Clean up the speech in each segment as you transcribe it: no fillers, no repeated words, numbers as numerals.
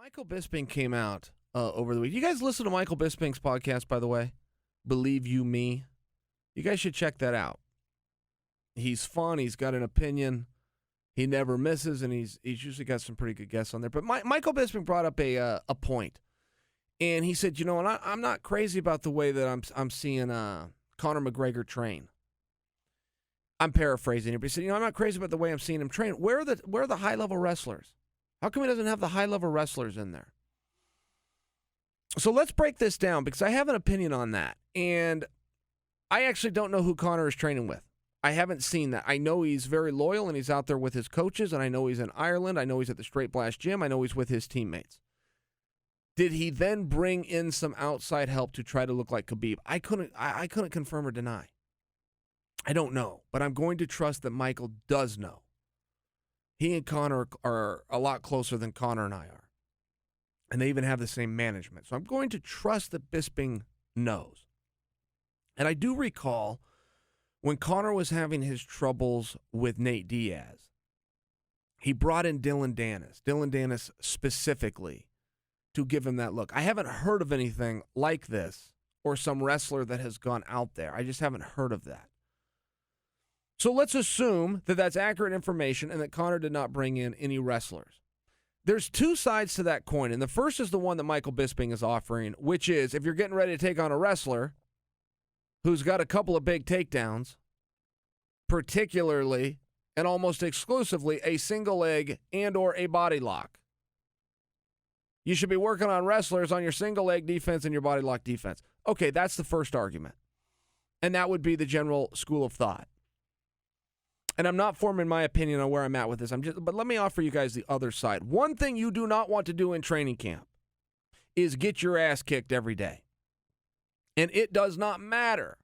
Michael Bisping came out over the week. You guys listen to Michael Bisping's podcast, by the way? Believe You Me. You guys should check that out. He's fun. He's got an opinion. He never misses, and he's usually got some pretty good guests on there. But Michael Bisping brought up a point, and he said, and I'm not crazy about the way that I'm seeing Conor McGregor train. I'm paraphrasing here, but he said, I'm not crazy about the way I'm seeing him train. Where are the high-level wrestlers? How come he doesn't have the high-level wrestlers in there? So let's break this down, because I have an opinion on that. And I actually don't know who Conor is training with. I haven't seen that. I know he's very loyal, and he's out there with his coaches, and I know he's in Ireland. I know he's at the Straight Blast Gym. I know he's with his teammates. Did he then bring in some outside help to try to look like Khabib? I couldn't confirm or deny. I don't know, but I'm going to trust that Michael does know. He and Conor are a lot closer than Conor and I are. And they even have the same management. So I'm going to trust that Bisping knows. And I do recall when Conor was having his troubles with Nate Diaz, he brought in Dylan Dennis specifically to give him that look. I haven't heard of anything like this or some wrestler that has gone out there. I just haven't heard of that. So let's assume that that's accurate information and that Conor did not bring in any wrestlers. There's two sides to that coin, and the first is the one that Michael Bisping is offering, which is if you're getting ready to take on a wrestler who's got a couple of big takedowns, particularly and almost exclusively a single leg and or a body lock, you should be working on wrestlers on your single leg defense and your body lock defense. Okay, that's the first argument. And that would be the general school of thought. And I'm not forming my opinion on where I'm at with this. But let me offer you guys the other side. One thing you do not want to do in training camp is get your ass kicked every day. And it does not matter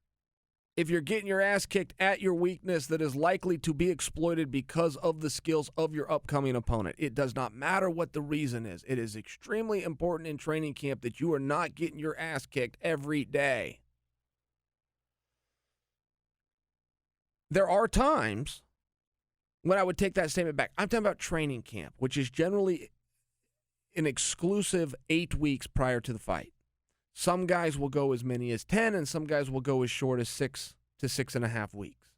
if you're getting your ass kicked at your weakness that is likely to be exploited because of the skills of your upcoming opponent. It does not matter what the reason is. It is extremely important in training camp that you are not getting your ass kicked every day. There are times when I would take that statement back. I'm talking about training camp, which is generally an exclusive 8 weeks prior to the fight. Some guys will go as many as 10, and some guys will go as short as 6 to 6.5 weeks.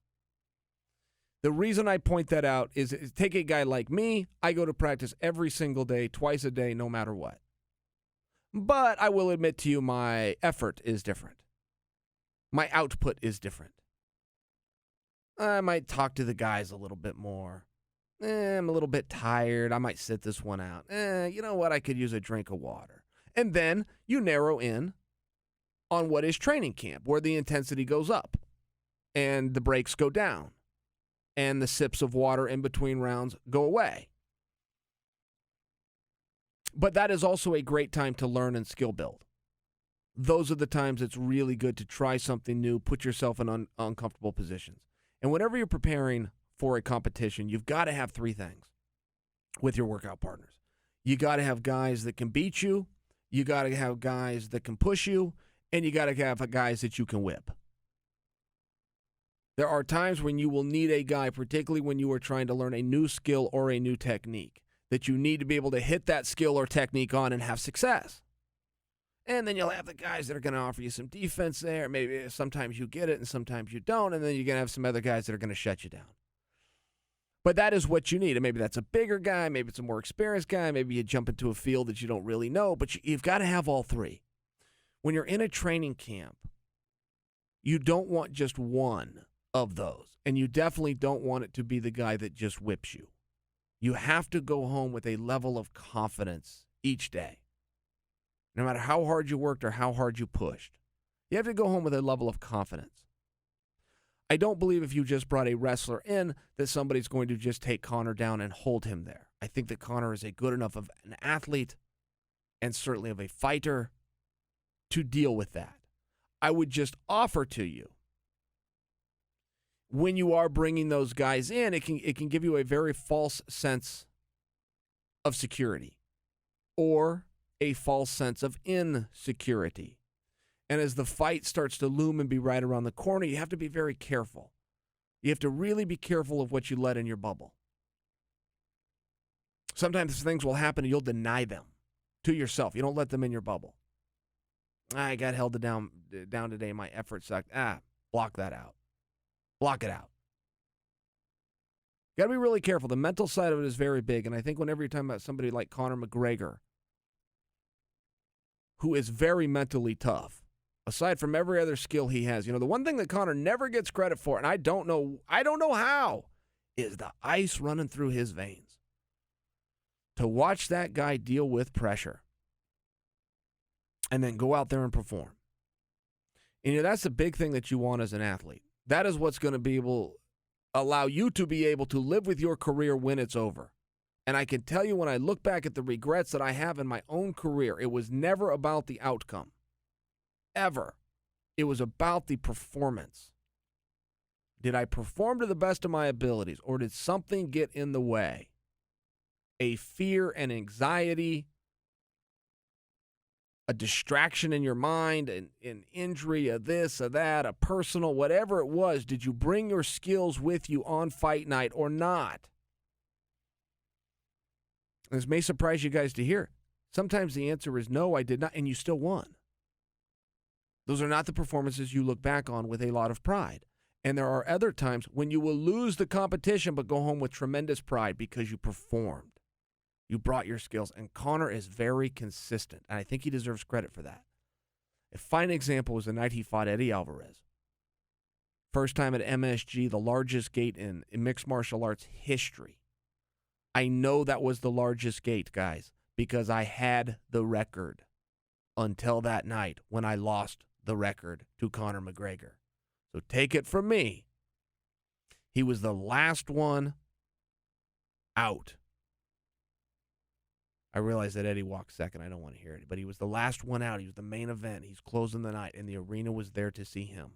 The reason I point that out is take a guy like me. I go to practice every single day, twice a day, no matter what. But I will admit to you, my effort is different. My output is different. I might talk to the guys a little bit more. I'm a little bit tired. I might sit this one out. You know what? I could use a drink of water. And then you narrow in on what is training camp, where the intensity goes up and the breaks go down and the sips of water in between rounds go away. But that is also a great time to learn and skill build. Those are the times it's really good to try something new, put yourself in uncomfortable positions. And whenever you're preparing for a competition, you've got to have three things with your workout partners. You got to have guys that can beat you, you got to have guys that can push you, and you got to have guys that you can whip. There are times when you will need a guy, particularly when you are trying to learn a new skill or a new technique, that you need to be able to hit that skill or technique on and have success. And then you'll have the guys that are going to offer you some defense there. Maybe sometimes you get it and sometimes you don't. And then you're going to have some other guys that are going to shut you down. But that is what you need. And maybe that's a bigger guy. Maybe it's a more experienced guy. Maybe you jump into a field that you don't really know. But you've got to have all three. When you're in a training camp, you don't want just one of those. And you definitely don't want it to be the guy that just whips you. You have to go home with a level of confidence each day. No matter how hard you worked or how hard you pushed, you have to go home with a level of confidence. I don't believe if you just brought a wrestler in that somebody's going to just take Conor down and hold him there. I think that Conor is a good enough of an athlete and certainly of a fighter to deal with that. I would just offer to you, when you are bringing those guys in, it can give you a very false sense of security or a false sense of insecurity. And as the fight starts to loom and be right around the corner, you have to be very careful. You have to really be careful of what you let in your bubble. Sometimes things will happen and you'll deny them. to yourself. You don't let them in your bubble. I got held down today. My effort sucked. Block that out. Block it out. Got to be really careful. The mental side of it is very big. And I think whenever you're talking about somebody like Conor McGregor, who is very mentally tough, aside from every other skill he has, the one thing that Conor never gets credit for, and I don't know how, is the ice running through his veins. To watch that guy deal with pressure and then go out there and perform. And that's the big thing that you want as an athlete. That is what's going to allow you to be able to live with your career when it's over. And I can tell you, when I look back at the regrets that I have in my own career, it was never about the outcome. Ever. It was about the performance. Did I perform to the best of my abilities, or did something get in the way? A fear and anxiety, a distraction in your mind, an injury, a this, a that, a personal, whatever it was, did you bring your skills with you on fight night or not? This may surprise you guys to hear. Sometimes the answer is no, I did not, and you still won. Those are not the performances you look back on with a lot of pride. And there are other times when you will lose the competition but go home with tremendous pride because you performed. You brought your skills. And Conor is very consistent, and I think he deserves credit for that. A fine example was the night he fought Eddie Alvarez. First time at MSG, the largest gate in mixed martial arts history. I know that was the largest gate, guys, because I had the record until that night when I lost the record to Conor McGregor. So take it from me. He was the last one out. I realize that Eddie walked second. I don't want to hear it. But he was the last one out. He was the main event. He's closing the night, and the arena was there to see him.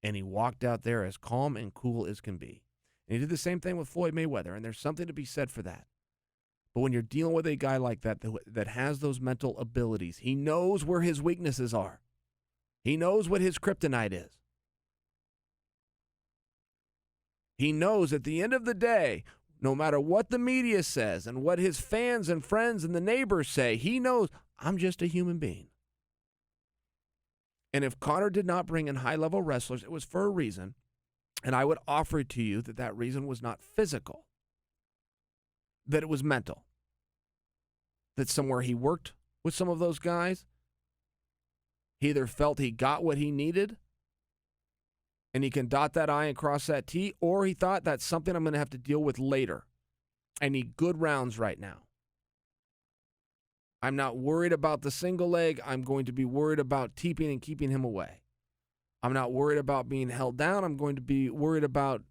And he walked out there as calm and cool as can be. And he did the same thing with Floyd Mayweather, and there's something to be said for that. But when you're dealing with a guy like that has those mental abilities, he knows where his weaknesses are. He knows what his kryptonite is. He knows at the end of the day, no matter what the media says and what his fans and friends and the neighbors say, he knows, I'm just a human being. And if Conor did not bring in high-level wrestlers, it was for a reason. And I would offer to you that that reason was not physical, that it was mental. That somewhere he worked with some of those guys, he either felt he got what he needed and he can dot that I and cross that T, or he thought that's something I'm going to have to deal with later. I need good rounds right now. I'm not worried about the single leg. I'm going to be worried about keeping him away. I'm not worried about being held down. I'm going to be worried about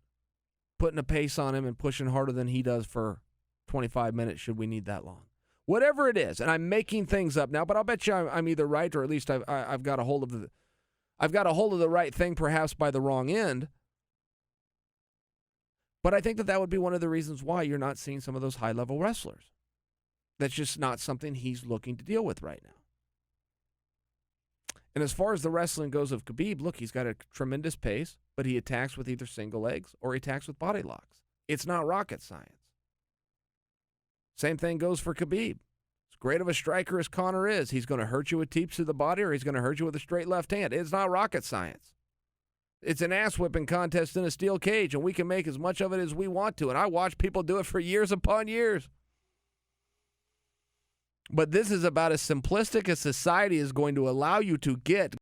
putting a pace on him and pushing harder than he does for 25 minutes should we need that long. Whatever it is, and I'm making things up now, but I'll bet you I'm either right, or at least I've got a hold of the right thing, perhaps by the wrong end. But I think that would be one of the reasons why you're not seeing some of those high-level wrestlers. That's just not something he's looking to deal with right now. And as far as the wrestling goes of Khabib, look, he's got a tremendous pace, but he attacks with either single legs or he attacks with body locks. It's not rocket science. Same thing goes for Khabib. As great of a striker as Conor is, he's going to hurt you with teeps to the body or he's going to hurt you with a straight left hand. It's not rocket science. It's an ass-whipping contest in a steel cage, and we can make as much of it as we want to. And I watch people do it for years upon years. But this is about as simplistic as society is going to allow you to get.